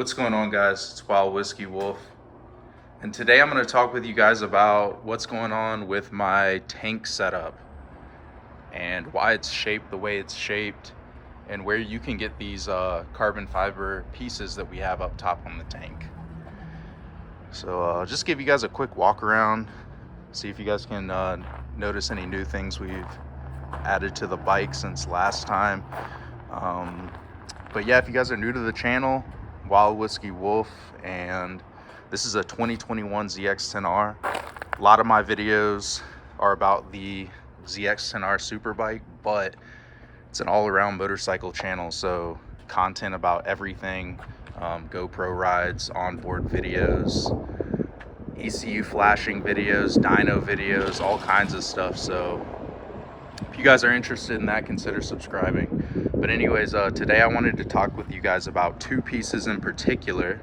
What's going on, guys? It's Wild Whiskey Wolf, and today I'm going to talk with you guys about what's going on with my tank setup and why it's shaped the way it's shaped and where you can get these carbon fiber pieces that we have up top on the tank. So I'll just give you guys a quick walk around, see if you guys can notice any new things we've added to the bike since last time. But yeah, if you guys are new to the channel, Wild Whiskey Wolf, and this is a 2021 ZX10R. A lot of my videos are about the ZX10R Superbike, but it's an all-around motorcycle channel, so content about everything, GoPro rides, onboard videos, ECU flashing videos, dyno videos, all kinds of stuff. So if you guys are interested in that, consider subscribing. But anyways, today I wanted to talk with you guys about two pieces in particular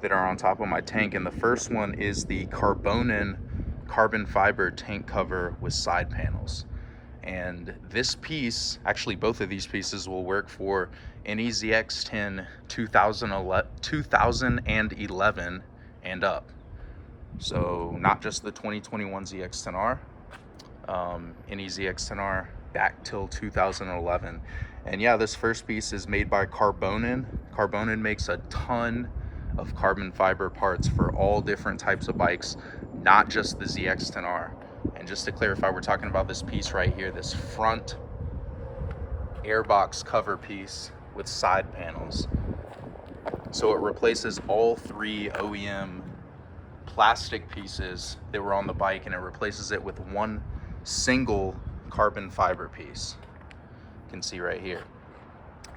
that are on top of my tank. And the first one is the Carbonin carbon fiber tank cover with side panels. And this piece, actually both of these pieces, will work for any ZX10 2011 and up. So not just the 2021 ZX10R, any ZX10R back till 2011. And yeah, this first piece is made by Carbonin. Carbonin makes a ton of carbon fiber parts for all different types of bikes, not just the ZX10R. And just to clarify, we're talking about this piece right here, this front airbox cover piece with side panels. So it replaces all three OEM plastic pieces that were on the bike, and it replaces it with one single carbon fiber piece. You can see right here.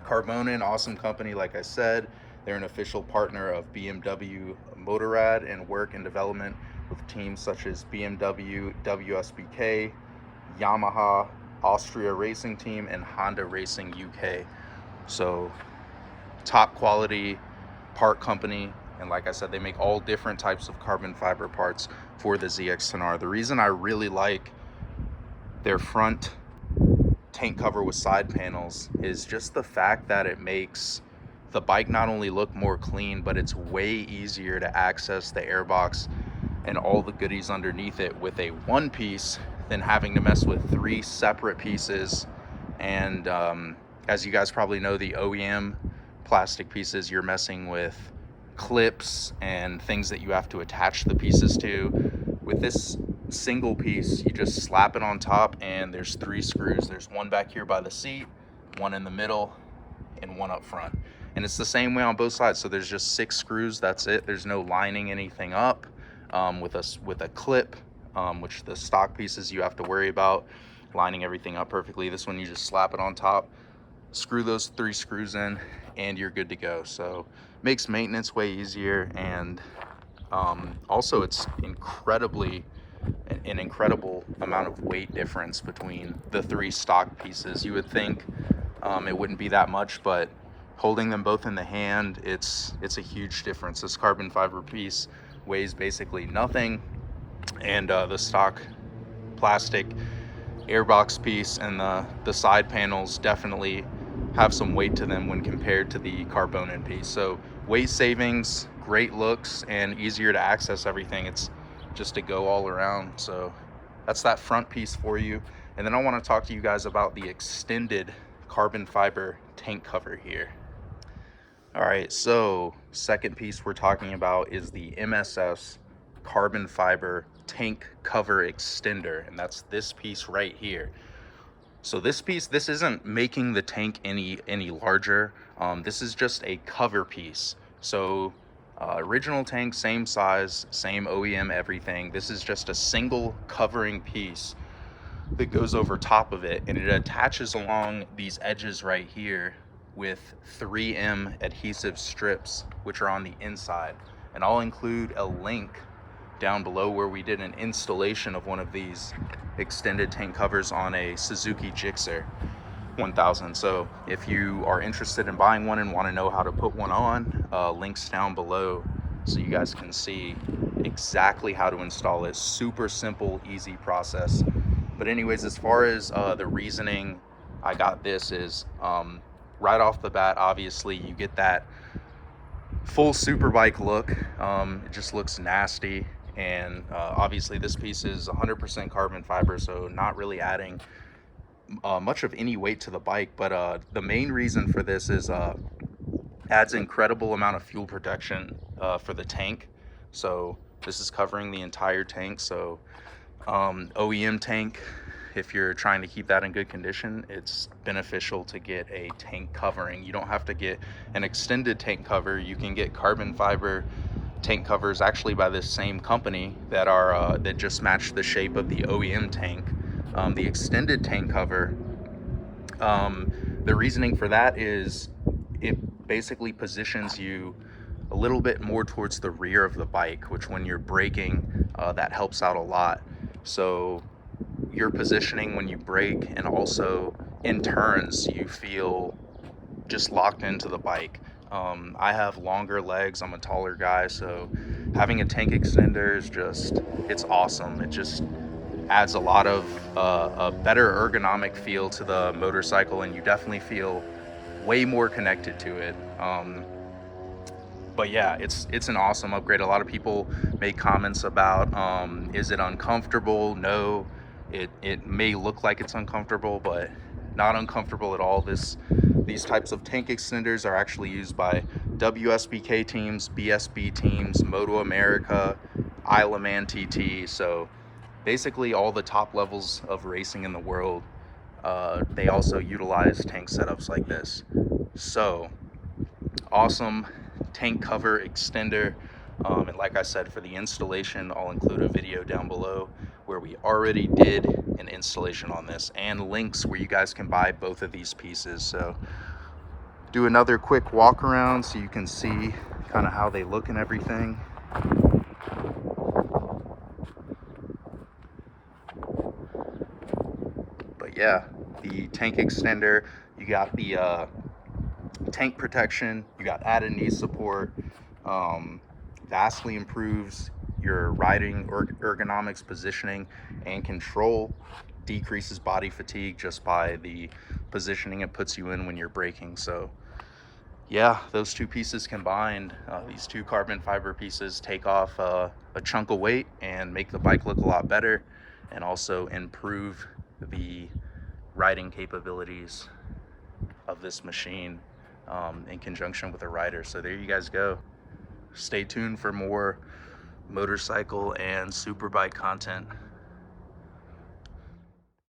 Carbonin, awesome company, like I said. They're an official partner of BMW Motorrad and work in development with teams such as BMW, WSBK, Yamaha, Austria Racing Team, and Honda Racing UK. So top quality part company. And like I said, they make all different types of carbon fiber parts for the ZX10R. The reason I really like their front tank cover with side panels is just the fact that it makes the bike not only look more clean, but it's way easier to access the airbox and all the goodies underneath it with a one piece than having to mess with three separate pieces. And as you guys probably know, the OEM plastic pieces, you're messing with clips and things that you have to attach the pieces to. With this single piece, you just slap it on top, and there's three screws. There's one back here by the seat, one in the middle, and one up front. And it's the same way on both sides. So there's just 6 screws, that's it. There's no lining anything up with a clip, which the stock pieces you have to worry about lining everything up perfectly. This one, you just slap it on top, screw those 3 screws in, and you're good to go. So makes maintenance way easier, and also it's an incredible amount of weight difference between the 3 stock pieces. You would think it wouldn't be that much, but holding them both in the hand, it's a huge difference. This carbon fiber piece weighs basically nothing, and the stock plastic airbox piece and the side panels definitely have some weight to them when compared to the Carbonin piece. So weight savings, great looks, and easier to access everything. It's just to go all around. So that's that front piece for you. And then I want to talk to you guys about the extended carbon fiber tank cover here. All right, so second piece we're talking about is the MSS carbon fiber tank cover extender, and that's this piece right here. So this piece, this isn't making the tank any larger. This is just a cover piece. So original tank, same size, same OEM, everything. This is just a single covering piece that goes over top of it, and it attaches along these edges right here with 3M adhesive strips, which are on the inside. And I'll include a link down below where we did an installation of one of these extended tank covers on a Suzuki Gixxer 1000. So if you are interested in buying one and want to know how to put one on, links down below so you guys can see exactly how to install it. Super simple, easy process. But anyways, as far as the reasoning I got this is right off the bat, obviously you get that full superbike look. It just looks nasty, and obviously this piece is 100% carbon fiber, so not really adding much of any weight to the bike. But the main reason for this is adds incredible amount of fuel protection for the tank. So this is covering the entire tank. So OEM tank, if you're trying to keep that in good condition, it's beneficial to get a tank covering. You don't have to get an extended tank cover. You can get carbon fiber tank covers actually by this same company that are that just match the shape of the OEM tank. The extended tank cover, the reasoning for that is it basically positions you a little bit more towards the rear of the bike, which when you're braking, that helps out a lot. So your positioning when you brake, and also in turns, you feel just locked into the bike. I have longer legs, I'm a taller guy, so having a tank extender is just, it's awesome. It just adds a lot of a better ergonomic feel to the motorcycle, and you definitely feel way more connected to it. But yeah, it's an awesome upgrade. A lot of people make comments about, is it uncomfortable? No, it may look like it's uncomfortable, but not uncomfortable at all. These types of tank extenders are actually used by WSBK teams, BSB teams, Moto America, Isle of Man TT. So basically all the top levels of racing in the world, they also utilize tank setups like this. So awesome tank cover extender. And like I said, for the installation, I'll include a video down below where we already did an installation on this, and links where you guys can buy both of these pieces. So do another quick walk around so you can see kind of how they look and everything. But yeah, the tank extender, you got the tank protection, you got added knee support, vastly improves your riding ergonomics, positioning, and control, decreases body fatigue just by the positioning it puts you in when you're braking. So yeah, those two pieces combined, these two carbon fiber pieces take off a chunk of weight and make the bike look a lot better, and also improve the riding capabilities of this machine in conjunction with a rider. So there you guys go. Stay tuned for more motorcycle and superbike content.